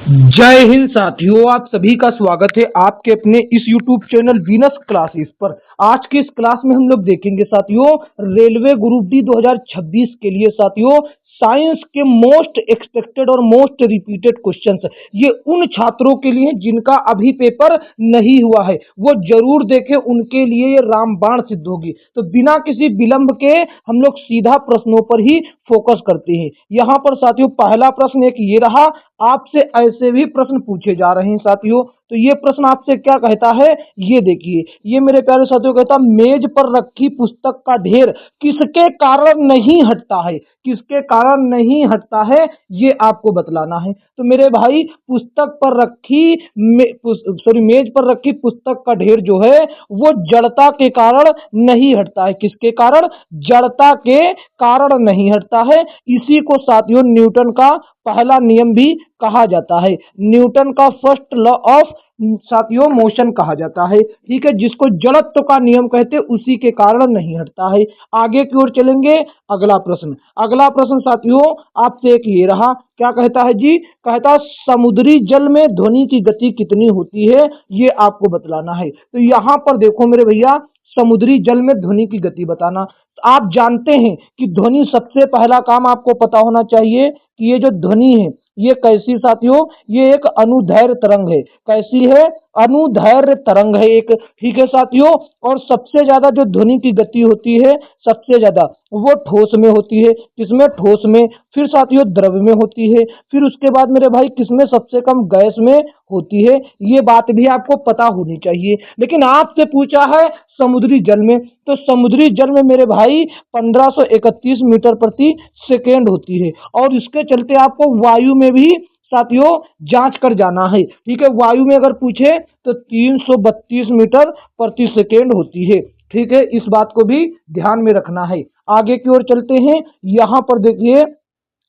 जय हिंद साथियों, आप सभी का स्वागत है आपके अपने इस YouTube चैनल वीनस क्लासेस पर। आज की इस क्लास में हम लोग देखेंगे साथियों रेलवे ग्रुप डी 2026 के लिए साथियों साइंस के मोस्ट एक्सपेक्टेड और मोस्ट रिपीटेड क्वेश्चंस। ये उन छात्रों के लिए जिनका अभी पेपर नहीं हुआ है वो जरूर देखें, उनके लिए ये रामबाण सिद्ध होगी। तो बिना किसी विलंब के हम लोग सीधा प्रश्नों पर ही फोकस करते हैं। यहाँ पर साथियों पहला प्रश्न एक ये रहा, आपसे ऐसे भी प्रश्न पूछे जा रहे हैं साथियों। तो ये प्रश्न आपसे क्या कहता है, ये देखिए, ये मेरे प्यारे साथियों कहता, मेज पर रखी पुस्तक का ढेर किसके कारण नहीं हटता है, किसके कारण नहीं हटता है ये आपको बतलाना है। तो मेरे भाई पुस्तक पर रखी मेज पर रखी पुस्तक का ढेर जो है वो जड़ता के कारण नहीं हटता है। किसके कारण? जड़ता के कारण नहीं हटता है। इसी को साथियों न्यूटन का पहला नियम भी कहा जाता है, न्यूटन का फर्स्ट लॉ ऑफ साथियों मोशन कहा जाता है। ठीक है, जिसको जड़त्व का नियम कहते हैं, उसी के कारण नहीं हटता है। आगे की ओर चलेंगे। अगला प्रश्न साथियों आपसे एक ये रहा, क्या कहता है जी? कहता है समुद्री जल में ध्वनि की गति कितनी होती है, ये आपको बतलाना है। तो यहां पर देखो मेरे भैया, समुद्री जल में ध्वनि की गति बताना। आप जानते हैं कि ध्वनि, सबसे पहला काम आपको पता होना चाहिए कि ये जो ध्वनि है ये कैसी साथियों, ये एक अनुदैर्घ्य तरंग है। कैसी है? अनुदैर्घ्य तरंग है एक। ठीक है साथियों, और सबसे ज्यादा जो ध्वनि की गति होती है सबसे ज्यादा वो ठोस में होती है। किसमें? ठोस में। फिर साथियों द्रव में होती है। फिर उसके बाद मेरे भाई किसमें? सबसे कम गैस में होती है। ये बात भी आपको पता होनी चाहिए। लेकिन आपसे पूछा है समुद्री जल में, तो समुद्री जल में मेरे भाई 1531 मीटर प्रति सेकेंड होती है। और इसके चलते आपको वायु में भी साथियों जांच कर जाना है। ठीक है, वायु में अगर पूछे तो 332 मीटर प्रति सेकेंड होती है। ठीक है, इस बात को भी ध्यान में रखना है। आगे की ओर चलते हैं। यहां पर देखिए,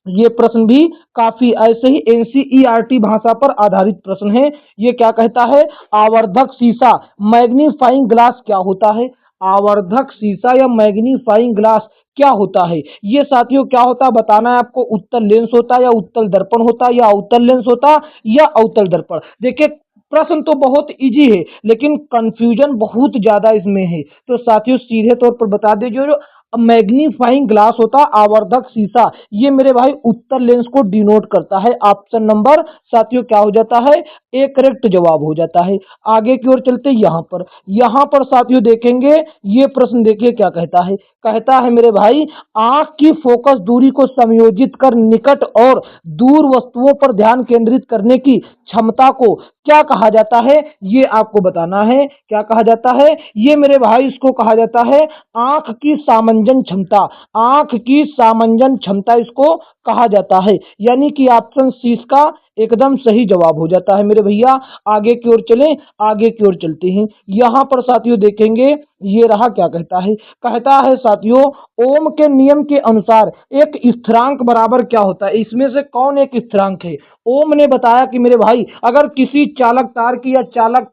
ये प्रश्न भी काफी ऐसे ही एनसीईआरटी भाषा पर आधारित प्रश्न है। ये क्या कहता है? आवर्धक शीशा मैग्नीफाइंग ग्लास क्या होता है? आवर्धक शीशा या मैग्नीफाइंग ग्लास क्या होता है? ये साथियों क्या होता है बताना है आपको। उत्तल लेंस होता है, या उत्तल दर्पण होता है, या अवतल लेंस होता है, या अवतल दर्पण। देखिए प्रश्न तो बहुत इजी है लेकिन कंफ्यूजन बहुत ज्यादा इसमें है। तो साथियों सीधे तौर पर बता दीजिए, जो मैग्नीफाइंग ग्लास होता है, आवर्धक शीशा, ये मेरे भाई उत्तल लेंस को डिनोट करता है। ऑप्शन नंबर साथियों क्या हो जाता है? एक करेक्ट जवाब हो जाता है। आगे की ओर चलते यहां पर साथियों देखेंगे, ये प्रश्न देखिए क्या कहता है। कहता है मेरे भाई, आंख की फोकस दूरी को समायोजित कर निकट और दूर वस्तुओं पर ध्यान केंद्रित करने की क्षमता को क्या कहा जाता है, ये आपको बताना है। क्या कहा जाता है? ये मेरे भाई इसको कहा जाता है आंख की सामंजन क्षमता। आंख की सामंजन क्षमता इसको कहा जाता है। यानी कि ऑप्शन सी इसका एकदम सही जवाब हो जाता है मेरे भैया। आगे की ओर चलें, आगे की ओर चलते हैं। यहां पर साथियों देखेंगे, ये रहा क्या कहता है। कहता है साथियों ओम के नियम के अनुसार एक स्थिरांक बराबर क्या होता है? इसमें से कौन एक स्थिरांक है? ओम ने बताया कि मेरे भाई अगर किसी चालक तार की या चालक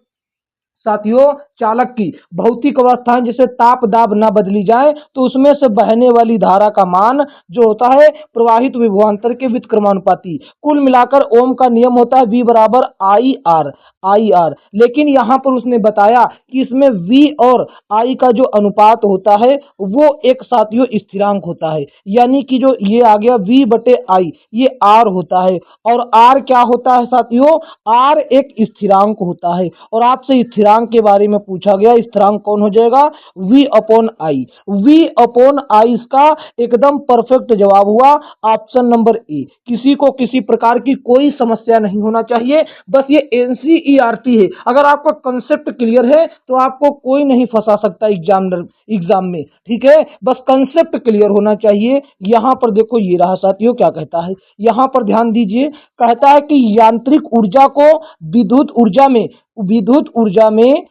साथियों चालक की भौतिक अवस्थाएं जैसे ताप दाब ना बदली जाए तो उसमें से बहने वाली धारा का मान जो होता है प्रवाहित विभवांतर के व्युत्क्रमानुपाती। कुल मिलाकर ओम का नियम होता है V बराबर आई आर। लेकिन यहां पर उसने बताया कि इसमें V और I का जो अनुपात होता है वो एक साथियों स्थिरांक होता है। यानी कि जो ये आ गया V बटे आई, ये R होता है। और R क्या होता है साथियों? R एक स्थिरांक होता है। और आपसे स्थिरांक के बारे में पूछा गया, स्थिरांक कौन हो जाएगा? V upon I. V upon I इसका एकदम परफेक्ट जवाब हुआ ऑप्शन नंबर ए। किसी को किसी प्रकार की कोई समस्या नहीं होना चाहिए, बस ये एनसीईआरटी है। अगर आपका कंसेप्ट क्लियर है तो आपको कोई नहीं फंसा सकता एग्जाम में। ठीक है, बस कंसेप्ट क्लियर होना चाहिए। यहां पर देखो ये रहा साथियों क्या कहता है, यहां पर ध्यान दीजिए। कहता है कि यांत्रिक ऊर्जा को विद्युत ऊर्जा में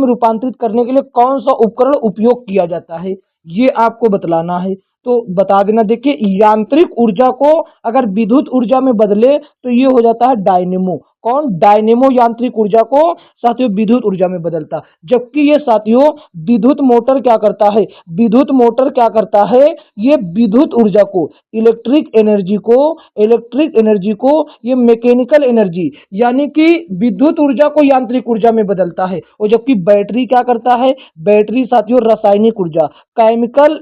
रूपांतरित करने के लिए कौन सा उपकरण उपयोग किया जाता है, ये आपको बतलाना है। तो बता देना, देखिए यांत्रिक ऊर्जा को अगर विद्युत ऊर्जा में बदले तो ये हो जाता है डायनेमो। कौन, डायनेमो यांत्रिक ऊर्जा को साथियों विद्युत ऊर्जा में बदलता। जबकि ये साथियों विद्युत मोटर क्या करता है, विद्युत मोटर क्या करता है, ये विद्युत ऊर्जा को, इलेक्ट्रिक एनर्जी को ये मैकेनिकल एनर्जी यानी कि विद्युत ऊर्जा को यांत्रिक ऊर्जा में बदलता है। और जबकि बैटरी क्या करता है, बैटरी साथियों रासायनिक ऊर्जा, केमिकल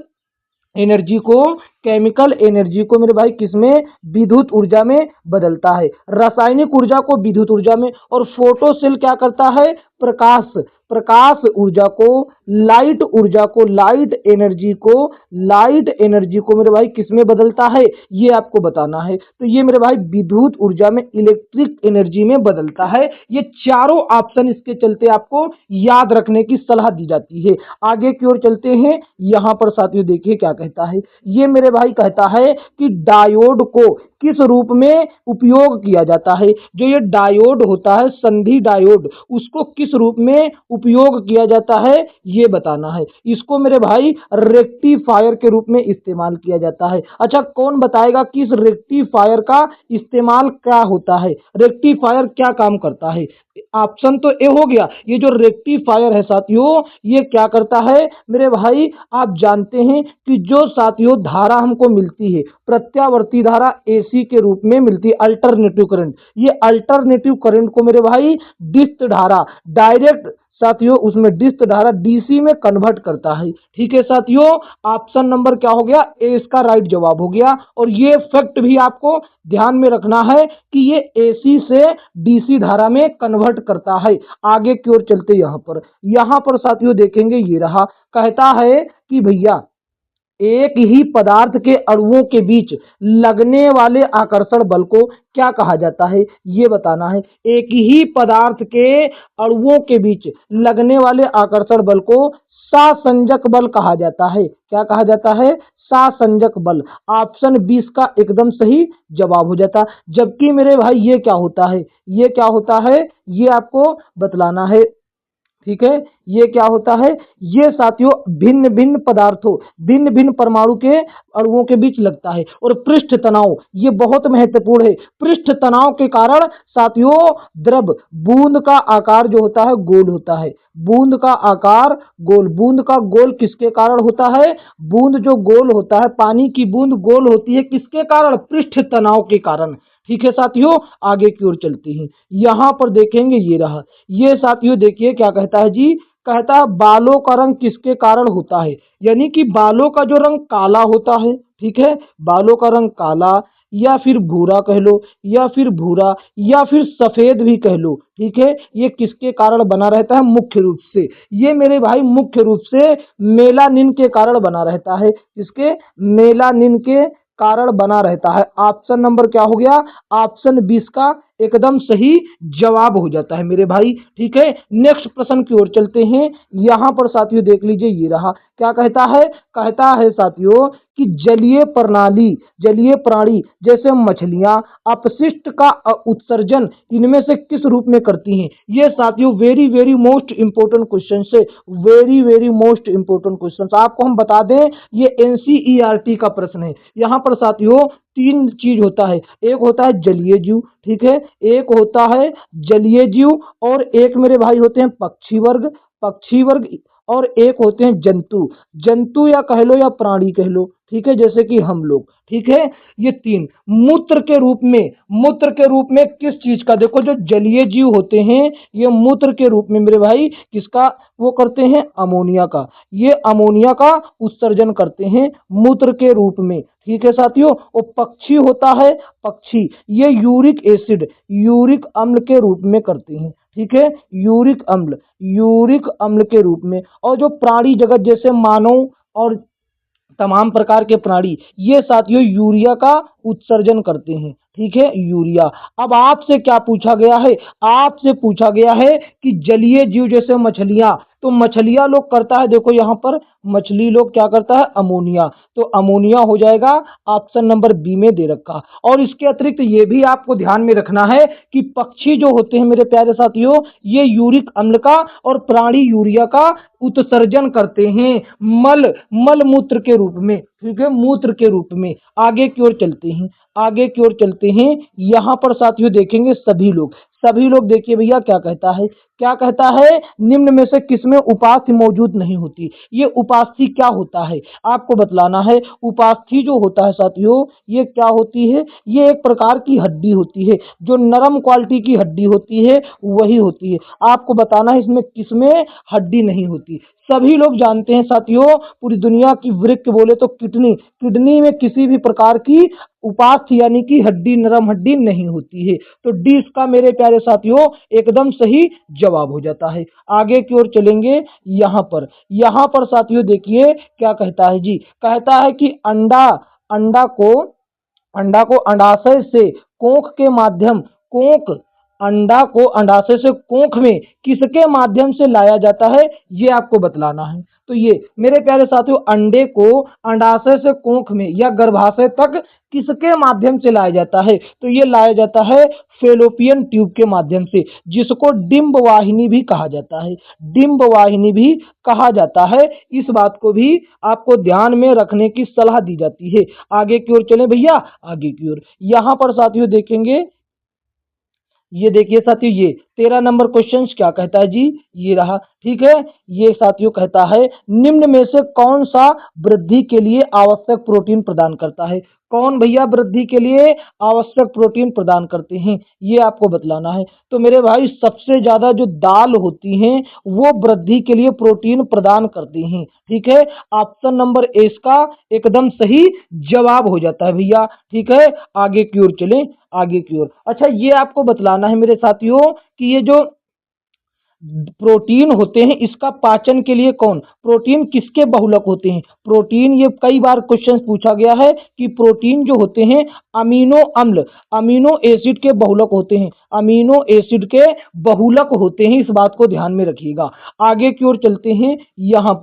एनर्जी को, मेरे भाई किसमें, विद्युत ऊर्जा में बदलता है, रासायनिक ऊर्जा को विद्युत ऊर्जा में। और फोटो सेल क्या करता है, प्रकाश ऊर्जा को, लाइट एनर्जी को मेरे भाई किसमें बदलता है, ये आपको बताना है। तो ये मेरे भाई विद्युत ऊर्जा में, इलेक्ट्रिक एनर्जी में बदलता है। ये चारों ऑप्शन इसके चलते आपको याद रखने की सलाह दी जाती है। आगे की ओर चलते हैं, यहां पर साथियों देखिए क्या कहता है। ये मेरे भाई कहता है कि डायोड को किस रूप में उपयोग किया जाता है। जो ये डायोड होता है, संधि डायोड, उसको किस रूप में उपयोग किया जाता है ये बताना है। इसको मेरे भाई रेक्टिफायर के रूप में इस्तेमाल किया जाता है। अच्छा, कौन बताएगा कि इस रेक्टिफायर का इस्तेमाल क्या होता है, रेक्टिफायर क्या काम करता है। ऑप्शन तो ए हो गया। ये जो रेक्टिफायर है साथियों, ये क्या करता है मेरे भाई, आप जानते हैं कि जो साथियों धारा हमको मिलती है, प्रत्यावर्ती धारा एसी के रूप में मिलती है, अल्टरनेटिव करंट, ये अल्टरनेटिव करंट को मेरे भाई डिस्क धारा, डायरेक्ट साथियों उसमें डिस्क धारा डीसी में कन्वर्ट करता है। ठीक है साथियों, ऑप्शन नंबर क्या हो गया, ए इसका राइट जवाब हो गया। और ये फैक्ट भी आपको ध्यान में रखना है कि ये एसी से डीसी धारा में कन्वर्ट करता है। आगे की ओर चलते यहां पर साथियों देखेंगे, ये रहा, कहता है कि भैया एक ही पदार्थ के अणुओं के बीच लगने वाले आकर्षण बल को क्या कहा जाता है, ये बताना है। एक ही पदार्थ के अणुओं के बीच लगने वाले आकर्षण बल को सासंजक बल कहा जाता है। क्या कहा जाता है, सासंजक बल। ऑप्शन 20 का एकदम सही जवाब हो जाता। जबकि मेरे भाई ये क्या होता है, ये आपको बतलाना है। ठीक है, ये क्या होता है, ये साथियों भिन्न भिन्न पदार्थों, भिन्न भिन्न परमाणु के अणुओं के बीच लगता है। और पृष्ठ तनाव ये बहुत महत्वपूर्ण है। पृष्ठ तनाव के कारण साथियों द्रव बूंद का आकार जो होता है गोल होता है, बूंद का आकार गोल। बूंद का गोल किसके कारण होता है, बूंद जो गोल होता है, पानी की बूंद गोल होती है किसके कारण, पृष्ठ तनाव के कारण। ठीक है साथियों, आगे की ओर चलते हैं। यहां पर देखेंगे, ये रहा, ये साथियों देखिए क्या कहता है जी, कहता है बालों का रंग किसके कारण होता है। यानी कि बालों का जो रंग काला होता है, ठीक है, बालों का रंग काला या फिर भूरा कह लो, या फिर सफेद भी कह लो। ठीक है, ये किसके कारण बना रहता है, मुख्य रूप से ये मेरे भाई मुख्य रूप से मेलानिन के कारण बना रहता है। इसके मेलानिन के कारण बना रहता है। ऑप्शन नंबर क्या हो गया, ऑप्शन 20 का एकदम सही जवाब हो जाता है मेरे भाई। ठीक है, नेक्स्ट प्रश्न की ओर चलते हैं। यहां पर साथियों देख लीजिए, ये रहा, क्या कहता है साथियों कि जलीय प्राणी जैसे मछलियां अपशिष्ट का उत्सर्जन इनमें से किस रूप में करती हैं। ये साथियों very very most important question से, वेरी मोस्ट इंपोर्टेंट क्वेश्चन आपको हम बता दें, ये एनसीईआरटी का प्रश्न है। यहां पर साथियों तीन चीज होता है, एक होता है जलीय जीव, ठीक है, एक होता है जलीय जीव, और एक मेरे भाई होते हैं पक्षी वर्ग, और एक होते हैं जंतु या कह लो या प्राणी कह लो। ठीक है, जैसे कि हम लोग। ठीक है, ये तीन मूत्र के रूप में किस चीज का, देखो जो जलीय जीव होते हैं ये मूत्र के रूप में मेरे भाई किसका वो करते हैं, अमोनिया का, ये अमोनिया का उत्सर्जन करते हैं मूत्र के रूप में। ठीक है साथियों, और पक्षी होता है, पक्षी ये यूरिक अम्ल के रूप में करते हैं। ठीक है, यूरिक अम्ल के रूप में। और जो प्राणी जगत जैसे मानव और तमाम प्रकार के प्राणी ये साथियों यूरिया का उत्सर्जन करते हैं। ठीक है, यूरिया। अब आपसे क्या पूछा गया है, आपसे पूछा गया है कि जलीय जीव जैसे मछलियां, तो मछलियां लोग करता है, देखो यहां पर मछली लोग क्या करता है, अमोनिया, तो अमोनिया हो जाएगा ऑप्शन नंबर बी में दे रखा। और इसके अतिरिक्त ये भी आपको ध्यान में रखना है कि पक्षी जो होते हैं मेरे प्यारे साथियों, ये यूरिक अम्ल का और प्राणी यूरिया का उत्सर्जन करते हैं मल मूत्र के रूप में। ठीक है, मूत्र के रूप में। आगे की ओर चलते हैं, यहां पर साथियों देखेंगे सभी लोग देखिए भैया क्या कहता है, क्या कहता है, निम्न में से किसमें उपास्थि मौजूद नहीं होती। ये उपास्थि क्या होता है आपको बतलाना है। उपास्थि जो होता है साथियों, ये क्या होती है, ये एक प्रकार की हड्डी होती है, जो नरम क्वालिटी की हड्डी होती है वही होती है। आपको बताना है इसमें किसमें हड्डी नहीं होती। सभी लोग जानते हैं साथियों, पूरी दुनिया की वृक्क बोले तो किडनी, किडनी में किसी भी प्रकार की उपास्थि यानी कि हड्डी, नरम हड्डी नहीं होती है। तो डी इसका मेरे प्यारे साथियों एकदम सही जवाब हो जाता है। आगे की ओर चलेंगे। यहाँ पर साथियों देखिए क्या कहता है जी, कहता है कि अंडा को अंडाशय से कोख के माध्यम कोख अंडा को अंडाशय से कोख में किसके माध्यम से लाया जाता है, ये आपको बतलाना है। तो ये मेरे प्यारे साथियों, अंडे को अंडाशय से कोख में या गर्भाशय तक किसके माध्यम से लाया जाता है, तो ये लाया जाता है फेलोपियन ट्यूब के माध्यम से, जिसको डिंब वाहिनी भी कहा जाता है। डिंब वाहिनी भी कहा जाता है। इस बात को भी आपको ध्यान में रखने की सलाह दी जाती है। आगे की ओर चले भैया, आगे की ओर। यहाँ पर साथियों देखेंगे, ये देखिए साथियों, ये 13 नंबर क्वेश्चन क्या कहता है जी, ये रहा। ठीक है, ये साथियों कहता है निम्न में से कौन सा वृद्धि के लिए आवश्यक प्रोटीन प्रदान करता है। कौन भैया वृद्धि के लिए आवश्यक प्रोटीन प्रदान करते हैं, ये आपको बतलाना है। तो मेरे भाई सबसे ज्यादा जो दाल होती हैं वो वृद्धि के लिए प्रोटीन प्रदान करती हैं। ठीक है, ऑप्शन नंबर ए इसका एकदम सही जवाब हो जाता है भैया। ठीक है, आगे की ओर चलें, आगे की ओर। अच्छा, ये आपको बतलाना है मेरे साथियों कि ये जो प्रोटीन होते हैं इसका पाचन के लिए कौन, प्रोटीन किसके बहुलक होते हैं। प्रोटीन, ये कई बार क्वेश्चन पूछा गया है कि प्रोटीन जो होते हैं अमीनो अम्ल, अमीनो एसिड के बहुलक होते हैं, अमीनो एसिड के बहुलक होते हैं। इस बात को ध्यान में रखिएगा। आगे की ओर चलते हैं। यहाँ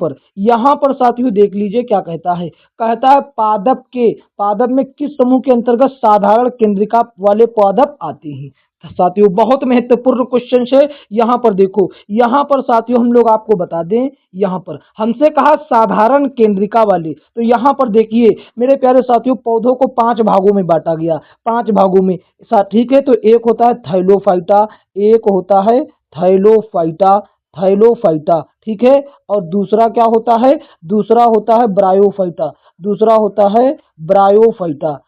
पर साथियों देख लीजिए क्या कहता है, कहता है पादप में किस समूह के अंतर्गत साधारण केंद्रिका वाले पादप आते हैं। साथियों बहुत महत्वपूर्ण क्वेश्चन है। यहाँ पर देखो, यहाँ पर साथियों हम लोग आपको बता दें, यहाँ पर हमसे कहा साधारण केंद्रिका वाले, तो यहाँ पर देखिए मेरे प्यारे साथियों पौधों को 5 भागों में बांटा गया, 5 भागों में। ठीक है, तो एक होता है थाइलोफाइटा, एक होता है थाइलोफाइटा, ठीक है, और दूसरा क्या होता है, दूसरा होता है ब्रायोफाइटा, दूसरा होता है ब्रायोफाइटा।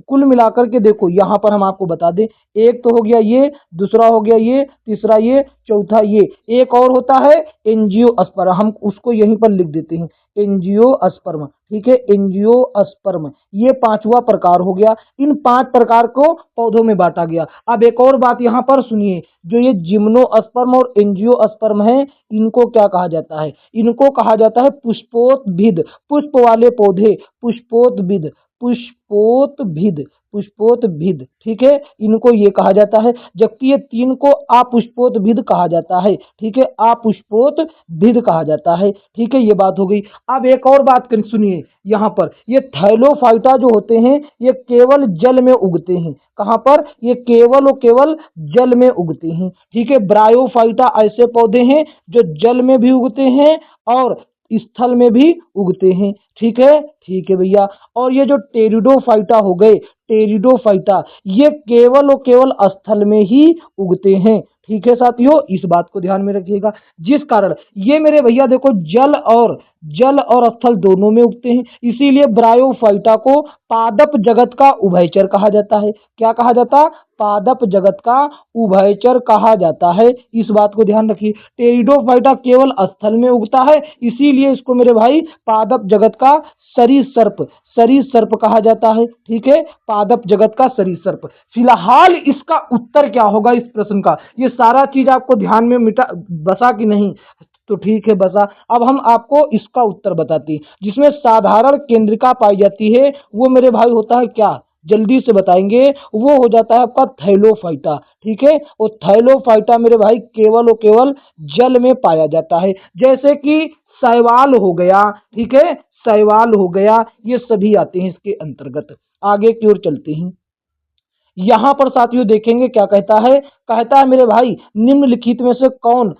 कुल मिलाकर के देखो यहाँ पर हम आपको बता दें, एक तो हो गया ये, दूसरा हो गया ये, तीसरा ये, चौथा ये, एक और होता है एंजियोस्पर्म, हम उसको यहीं पर लिख देते हैं एंजियोस्पर्म। ठीक है, एंजियोस्पर्म, ये 5वां प्रकार हो गया। इन 5 प्रकार को पौधों में बांटा गया। अब एक और बात यहाँ पर सुनिए, जो ये जिम्नोस्पर्म और एंजियोस्पर्म है, इनको क्या कहा जाता है, इनको कहा जाता है पुष्पोद्भिद, पुष्प वाले पौधे, पुष्पोद्भिद, पुष्पोद्भिद। ठीक है, इनको ये कहा जाता है, जबकि ये 3 को अपुष्पोद्भिद कहा जाता है। ठीक है, अपुष्पोद्भिद कहा जाता है। ठीक है, ये बात हो गई। अब एक और बात सुनिए, यहाँ पर ये थैलोफाइटा जो होते हैं ये केवल जल में उगते हैं। कहाँ पर, ये केवल और केवल जल में उगते हैं। ठीक है, ब्रायोफाइटा ऐसे पौधे हैं जो जल में भी उगते हैं और स्थल में भी उगते हैं। ठीक है भैया। और ये जो टेरिडोफाइटा हो गए, टेरिडोफाइटा, ये केवल और केवल स्थल में ही उगते हैं। ठीक है साथियों, इस बात को ध्यान में रखिएगा। जिस कारण ये मेरे भैया देखो जल और स्थल दोनों में उगते हैं, इसीलिए ब्रायोफाइटा को पादप जगत का उभयचर कहा जाता है। क्या कहा जाता, पादप जगत का उभयचर कहा जाता है। इस बात को ध्यान रखिए। टेरिडोफाइटा केवल स्थल में उगता है, इसीलिए इसको मेरे भाई पादप जगत का सरीसृप कहा जाता है। ठीक है, पादप जगत का सरीसृप। फिलहाल इसका उत्तर क्या होगा इस प्रश्न का, ये सारा चीज आपको ध्यान में बसा कि नहीं, तो ठीक है बसा। अब हम आपको इसका उत्तर बताते हैं, जिसमें साधारण केंद्रिका पाई जाती है वो मेरे भाई होता है क्या, जल्दी से बताएंगे, वो हो जाता है आपका थैलोफाइटा। ठीक है, वो थैलोफाइटा मेरे भाई केवल और केवल जल में पाया जाता है, जैसे कि शैवाल हो गया। ठीक है, शैवाल हो गया, ये सभी आते हैं इसके अंतर्गत। आगे की ओर चलते हैं। यहाँ पर साथियों देखेंगे क्या कहता है, कहता है मेरे भाई निम्नलिखित में से कौन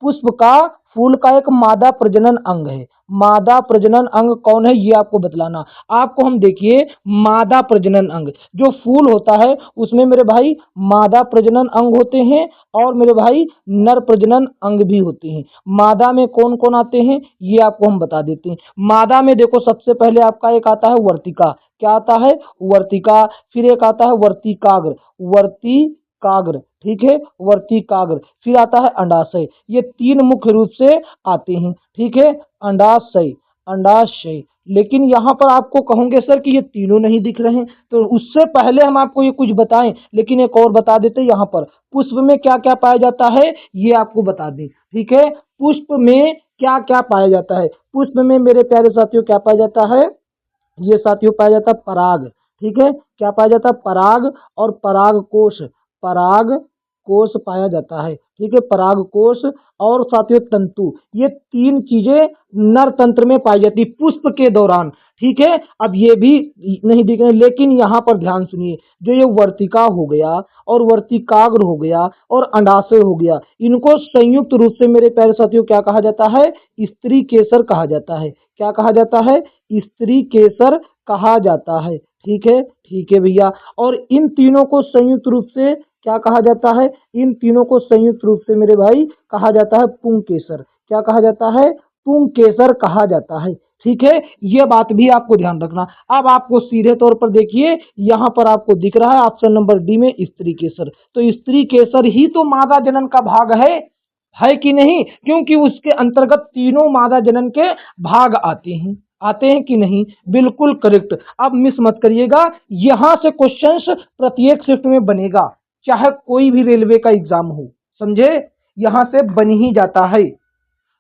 पुष्प का, फूल का एक मादा प्रजनन अंग है। मादा प्रजनन अंग कौन है ये आपको बतलाना। आपको हम देखिए मादा प्रजनन अंग जो फूल होता है उसमें मेरे भाई मादा प्रजनन अंग होते हैं और मेरे भाई नर प्रजनन अंग भी होते हैं। मादा में कौन कौन आते हैं ये आपको हम बता देते हैं। मादा में देखो सबसे पहले आपका एक आता है वर्तिका। क्या आता है? वर्तिका। फिर एक आता है वर्तिकाग्र। वर्तिकाग्र, ठीक है, वर्तिकाग्र। फिर आता है अंडाशय। ये तीन मुख्य रूप से आते हैं, ठीक है। अंडाशय, अंडाशय। लेकिन यहाँ पर आपको कहोगे सर कि ये तीनों नहीं दिख रहे हैं, तो उससे पहले हम आपको ये कुछ बताएं, लेकिन एक और बता देते यहाँ पर पुष्प में क्या क्या पाया जाता है ये आपको बता दें, ठीक है। पुष्प में क्या क्या पाया जाता है? पुष्प में मेरे प्यारे साथियों क्या पाया जाता है? ये साथियों पाया जाता है पराग, ठीक है। क्या पाया जाता है? पराग और पराग कोश। पराग कोश पाया जाता है, ठीक है, पराग कोश और साथियों तंतु। ये तीन चीजें नर तंत्र में पाई जाती है पुष्प के दौरान, ठीक है। अब ये भी नहीं दिख रहे, लेकिन यहाँ पर ध्यान सुनिए, जो ये वर्तिका हो गया और वर्तिकाग्र हो गया और अंडाशय हो गया, इनको संयुक्त रूप से मेरे प्यारे साथियों क्या कहा जाता है? स्त्री केसर कहा जाता है। क्या कहा जाता है? स्त्री केसर कहा जाता है, ठीक है भैया। और इन तीनों को संयुक्त रूप से क्या कहा जाता है? इन तीनों को संयुक्त रूप से मेरे भाई कहा जाता है पुंकेसर। क्या कहा जाता है? पुंकेसर कहा जाता है, ठीक है। यह बात भी आपको ध्यान रखना। अब आपको सीधे तौर पर देखिए यहाँ पर आपको दिख रहा है ऑप्शन नंबर डी में स्त्री केसर। तो स्त्री केसर ही तो मादा जनन का भाग है कि नहीं? क्योंकि उसके अंतर्गत तीनों मादा जनन के भाग आते हैं कि नहीं? बिल्कुल करेक्ट। अब मिस मत करिएगा, यहां से क्वेश्चंस प्रत्येक शिफ्ट में बनेगा, चाहे कोई भी रेलवे का एग्जाम हो, समझे? यहां से बन ही जाता है।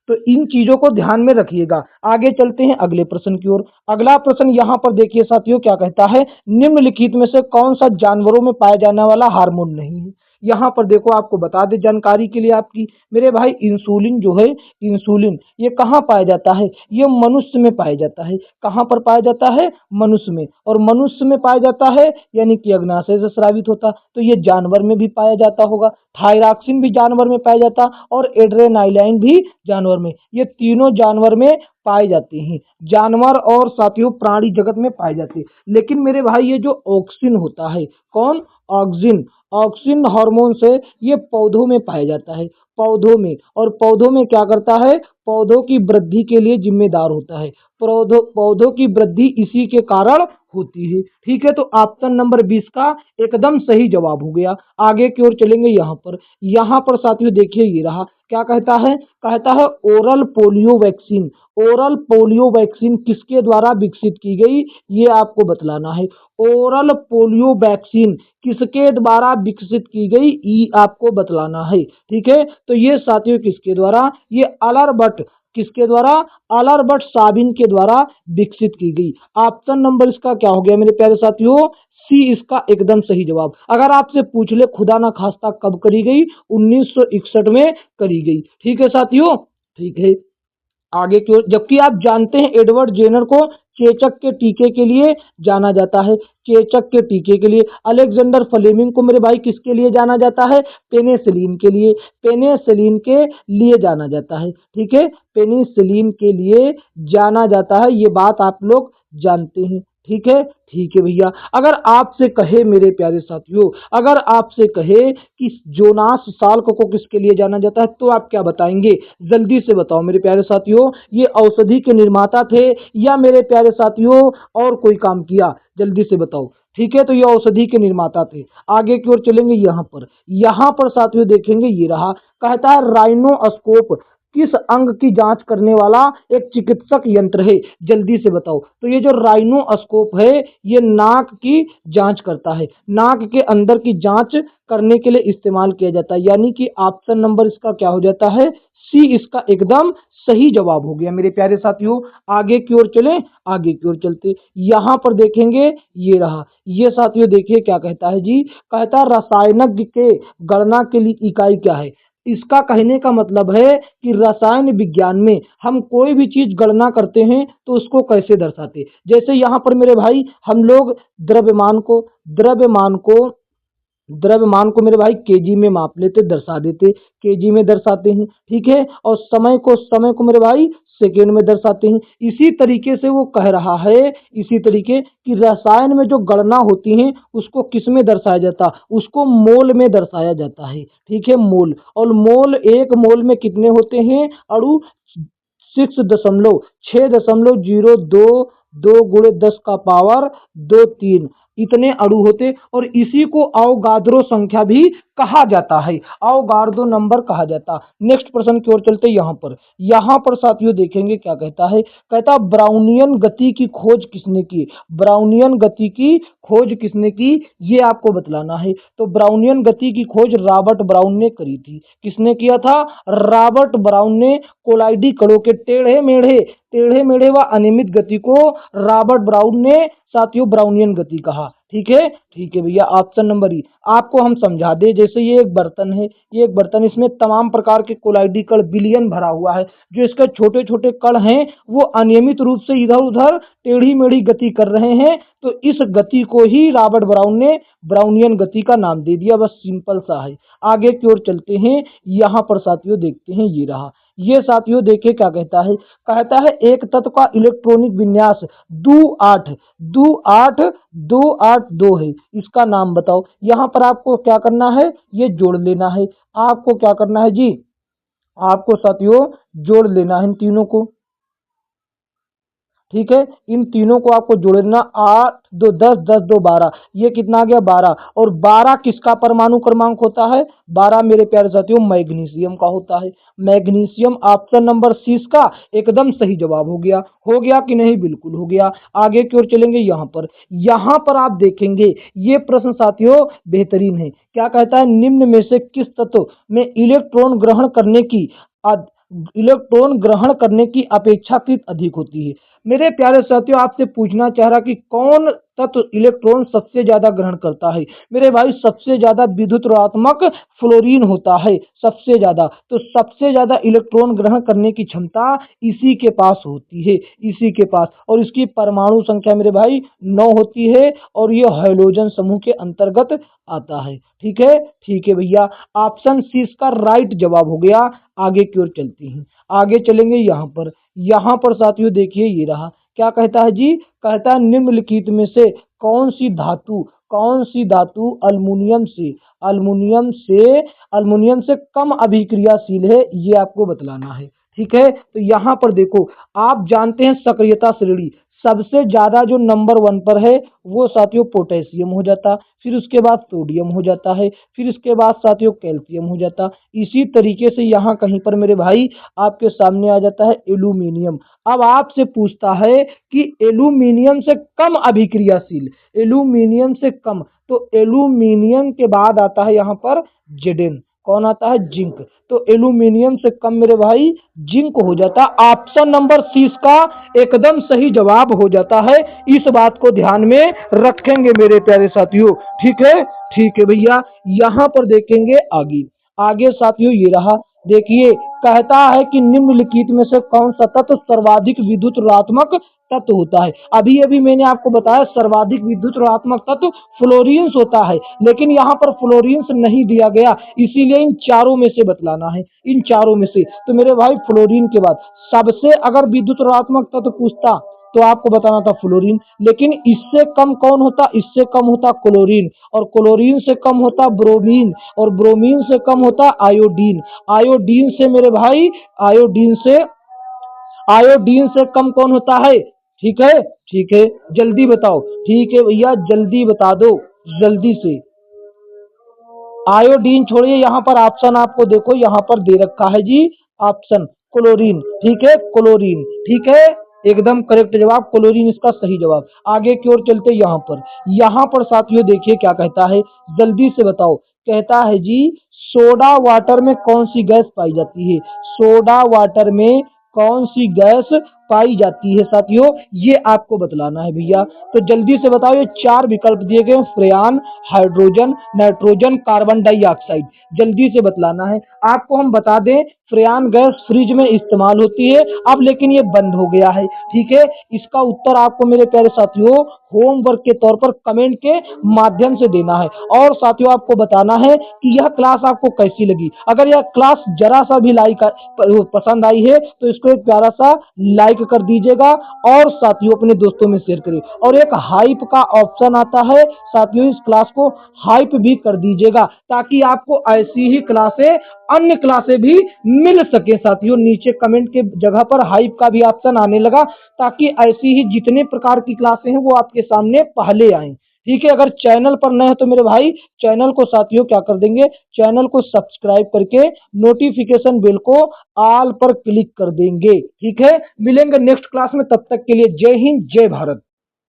तो इन चीजों को ध्यान में रखिएगा। आगे चलते हैं अगले प्रश्न की ओर। अगला प्रश्न यहां पर देखिए साथियों क्या कहता है? निम्नलिखित में से कौन सा जानवरों में पाया जाने वाला हार्मोन नहीं है? यहाँ पर देखो आपको बता दे जानकारी के लिए आपकी, मेरे भाई इंसुलिन जो है, इंसुलिन ये कहाँ पाया जाता है? ये मनुष्य में पाया जाता है। कहाँ पर पाया जाता है? मनुष्य में। और मनुष्य में पाया जाता है यानी कि अग्नाशय से स्रावित होता, तो ये जानवर में भी पाया जाता होगा। थायरॉक्सिन भी जानवर में पाया जाता और एड्रेनालाइन भी जानवर में। ये तीनों जानवर में पाए जाते हैं, जानवर और साथियों प्राणी जगत में पाए जाते हैं। लेकिन मेरे भाई ये जो ऑक्सिन होता है, कौन? ऑक्सिन। ऑक्सिन हार्मोन से ये पौधों में पाया जाता है, पौधों में। और पौधों में क्या करता है? पौधों की वृद्धि के लिए जिम्मेदार होता है। पौधों की वृद्धि इसी के कारण होती है, ठीक है। तो ऑप्शन नंबर 20 का एकदम सही जवाब हो गया। आगे की ओर चलेंगे। यहाँ पर साथियों देखिए ये रहा, क्या कहता है? कहता है oral polio vaccine. Oral polio vaccine किसके द्वारा विकसित की गई ये आपको बतलाना है। ओरल पोलियो वैक्सीन किसके द्वारा विकसित की गई ये आपको बतलाना है, ठीक है। तो ये साथियों किसके द्वारा? ये अलरबर्ट, किसके द्वारा? अलरबर्ट साबिन के द्वारा विकसित की गई। ऑप्शन नंबर इसका क्या हो गया मेरे प्यारे साथियों? सी इसका एकदम सही जवाब। अगर आपसे पूछ ले खुदा ना खास्ता कब करी गई? 1961 में करी गई, ठीक है साथियों, ठीक है। आगे की ओर, जबकि आप जानते हैं एडवर्ड जेनर को चेचक के टीके के लिए जाना जाता है। चेचक के टीके के लिए। अलेक्जेंडर फ्लेमिंग को मेरे भाई किसके लिए जाना जाता है? पेनिसिलिन के लिए। पेनिसिलिन के लिए जाना जाता है, ठीक है, पेनिसिलिन के लिए जाना जाता है। ये बात आप लोग जानते हैं, ठीक है भैया। अगर आपसे कहे मेरे प्यारे साथियों, अगर आपसे कहे कि जोनास साल्क को किसके लिए जाना जाता है तो आप क्या बताएंगे? जल्दी से बताओ मेरे प्यारे साथियों। ये औषधि के निर्माता थे या मेरे प्यारे साथियों और कोई काम किया? जल्दी से बताओ, ठीक है। तो ये औषधि के निर्माता थे। आगे की ओर चलेंगे। यहाँ पर साथियों देखेंगे ये रहा, कहता है राइनोस्कोप किस अंग की जांच करने वाला एक चिकित्सक यंत्र है? जल्दी से बताओ। तो ये जो राइनोस्कोप है ये नाक की जांच करता है, नाक के अंदर की जांच करने के लिए इस्तेमाल किया जाता है। यानी कि ऑप्शन नंबर इसका क्या हो जाता है? सी इसका एकदम सही जवाब हो गया मेरे प्यारे साथियों। आगे की ओर चलें, आगे की ओर चलते यहाँ पर देखेंगे ये रहा, ये साथियों देखिए क्या कहता है जी। कहता है रसायनज्ञ के गणना के लिए इकाई क्या है? इसका कहने का मतलब है कि रसायन विज्ञान में हम कोई भी चीज गणना करते हैं तो उसको कैसे दर्शाते। जैसे यहाँ पर मेरे भाई हम लोग द्रव्यमान को मेरे भाई केजी में माप लेते, दर्शा देते, केजी में दर्शाते हैं, ठीक है। और समय को मेरे भाई सेकेंड में दर्शाते हैं। इसी तरीके से वो कह रहा है, इसी तरीके कि रसायन में जो गणना होती है उसको किस में दर्शाया जाता, उसको मोल में दर्शाया जाता है। ठीक है, मोल। और मोल, एक मोल में कितने होते हैं अणु? 6.6.022 गुणे 10 का पावर 23 इतने अणु होते, और इसी को अवगाद्रो संख्या भी कहा जाता है, अवगाद्रो नंबर कहा जाता। नेक्स्ट प्रश्न की ओर चलते। यहाँ पर साथियों देखेंगे क्या कहता है। कहता ब्राउनियन गति की खोज किसने की? ब्राउनियन गति की खोज किसने की, ये आपको बतलाना है। तो ब्राउनियन गति की खोज रॉबर्ट ब्राउन ने करी थी। किसने किया था? रॉबर्ट ब्राउन ने कोलाइडी कणों के टेढ़े मेढ़े व अनियमित गति को रॉबर्ट ब्राउन ने साथियों ब्राउनियन गति कहा। ठीक है भैया। ऑप्शन नंबर ई आपको हम समझा दे। जैसे ये एक बर्तन है, ये एक बर्तन, इसमें तमाम प्रकार के कोलाइडी कण बिलियन भरा हुआ है। जो इसके छोटे छोटे कण हैं वो अनियमित रूप से इधर उधर टेढ़ी मेढ़ी गति कर रहे हैं, तो इस गति को ही रॉबर्ट ब्राउन ने ब्राउनियन गति का नाम दे दिया। बस सिंपल सा है। आगे की ओर चलते हैं। यहाँ पर साथियों देखते हैं, ये रहा। ये साथियों देखिए क्या कहता है। कहता है एक तत्व का इलेक्ट्रॉनिक विन्यास 2828282 है, इसका नाम बताओ। यहाँ पर आपको क्या करना है, ये जोड़ लेना है। आपको क्या करना है जी, आपको साथियों जोड़ लेना है इन तीनों को। ठीक है, इन तीनों को आपको जोड़ना। 8 2 10 10 2 12, ये कितना आ गया 12। और 12 किसका परमाणु क्रमांक होता है? 12 मेरे प्यारे साथियों मैग्नीशियम का होता है। मैग्नीशियम ऑप्शन नंबर सी इसका एकदम सही जवाब हो गया कि नहीं? बिल्कुल हो गया। आगे की ओर चलेंगे। यहाँ पर आप देखेंगे ये प्रश्न साथियों बेहतरीन है। क्या कहता है? निम्न में से किस तत्व में इलेक्ट्रॉन ग्रहण करने की अपेक्षाकृत अधिक होती है? मेरे प्यारे साथियों आपसे पूछना चाह रहा कि कौन तत्व इलेक्ट्रॉन सबसे ज्यादा ग्रहण करता है? मेरे भाई सबसे ज्यादा विद्युत ऋणात्मक फ्लोरीन होता है, सबसे ज्यादा। तो सबसे ज्यादा इलेक्ट्रॉन ग्रहण करने की क्षमता इसी के पास होती है, इसी के पास। और इसकी परमाणु संख्या मेरे भाई 9 होती है, और ये हाइड्रोजन समूह के अंतर्गत आता है। ठीक है भैया। ऑप्शन सी इसका राइट जवाब हो गया। आगे की ओर चलते हैं, आगे चलेंगे। यहाँ पर साथियों देखिए ये रहा। क्या कहता है जी? कहता है निम्नलिखित में से कौन सी धातु अल्मुनियम से कम अभिक्रियाशील है, ये आपको बतलाना है। ठीक है, तो यहाँ पर देखो, आप जानते हैं सक्रियता श्रेणी सबसे ज्यादा जो नंबर 1 पर है वो साथियों पोटेशियम हो जाता, फिर उसके बाद सोडियम हो जाता है, फिर इसके बाद साथियों कैल्शियम हो जाता। इसी तरीके से यहाँ कहीं पर मेरे भाई आपके सामने आ जाता है एल्यूमिनियम। अब आपसे पूछता है कि एल्यूमिनियम से कम अभिक्रियाशील, एल्यूमिनियम से कम, तो एल्यूमिनियम के बाद आता है यहाँ पर जेडेन। कौन आता है? जिंक। तो एल्यूमिनियम से कम मेरे भाई जिंक हो जाता। ऑप्शन नंबर सी इसका एकदम सही जवाब हो जाता है। इस बात को ध्यान में रखेंगे मेरे प्यारे साथियों। ठीक है भैया। यहाँ पर देखेंगे आगे साथियों ये रहा। देखिए कहता है कि निम्नलिखित में से कौन सा तत्व सर्वाधिक विद्युत ऋणात्मक तत्व होता है? अभी अभी मैंने आपको बताया सर्वाधिक विद्युत ऋणात्मक तत्व फ्लोरीन्स होता है, लेकिन यहाँ पर फ्लोरीन्स नहीं दिया गया, इसीलिए इन चारों में से बतलाना है, इन चारों में से। तो मेरे भाई फ्लोरीन के बाद सबसे अगर विद्युत ऋणात्मक तत्व पूछता तो आपको बताना था फ्लोरीन, लेकिन इससे कम कौन होता? इससे कम होता क्लोरीन, और क्लोरीन से कम होता ब्रोमीन, और ब्रोमीन से कम होता आयोडीन। आयोडीन से मेरे भाई आयोडीन से कम कौन होता है? ठीक है, जल्दी बताओ। ठीक है भैया, जल्दी बता दो, जल्दी से। आयोडीन छोड़िए, यहाँ पर ऑप्शन आपको देखो यहाँ पर दे रखा है जी, ऑप्शन क्लोरीन। ठीक है, क्लोरीन। ठीक है, एकदम करेक्ट जवाब क्लोरीन इसका सही जवाब। आगे की ओर चलते। यहाँ पर साथियों देखिए क्या कहता है, जल्दी से बताओ। कहता है जी सोडा वाटर में कौन सी गैस पाई जाती है? सोडा वाटर में कौन सी गैस पाई जाती है साथियों, ये आपको बतलाना है भैया। तो जल्दी से बताओ, ये 4 विकल्प दिए गए हैं, फ्रेयान, हाइड्रोजन, नाइट्रोजन, कार्बन डाइऑक्साइड। जल्दी से बतलाना है। आपको हम बता दें, फ्रेयान गैस फ्रिज में इस्तेमाल होती है, अब लेकिन ये बंद हो गया है। ठीक है, इसका उत्तर आपको मेरे प्यारे साथियों होमवर्क के तौर पर कमेंट के माध्यम से देना है। और साथियों आपको बताना है कि यह क्लास आपको कैसी लगी। अगर यह क्लास जरा सा भी पसंद आई है तो इसको एक प्यारा सा लाइक कर दीजिएगा और साथियों अपने दोस्तों में शेयर करिए। और एक हाइप का ऑप्शन आता है साथियों, इस क्लास को हाइप भी कर दीजिएगा ताकि आपको ऐसी ही क्लासें, अन्य क्लासें भी मिल सके साथियों। नीचे कमेंट के जगह पर हाइप का भी ऑप्शन आने लगा ताकि ऐसी ही जितने प्रकार की क्लासें हैं वो आपके सामने पहले आए। ठीक है, अगर चैनल पर नए हैं तो मेरे भाई चैनल को साथियों क्या कर देंगे, चैनल को सब्सक्राइब करके नोटिफिकेशन बेल को ऑल पर क्लिक कर देंगे। ठीक है, मिलेंगे नेक्स्ट क्लास में, तब तक के लिए जय हिंद जय भारत।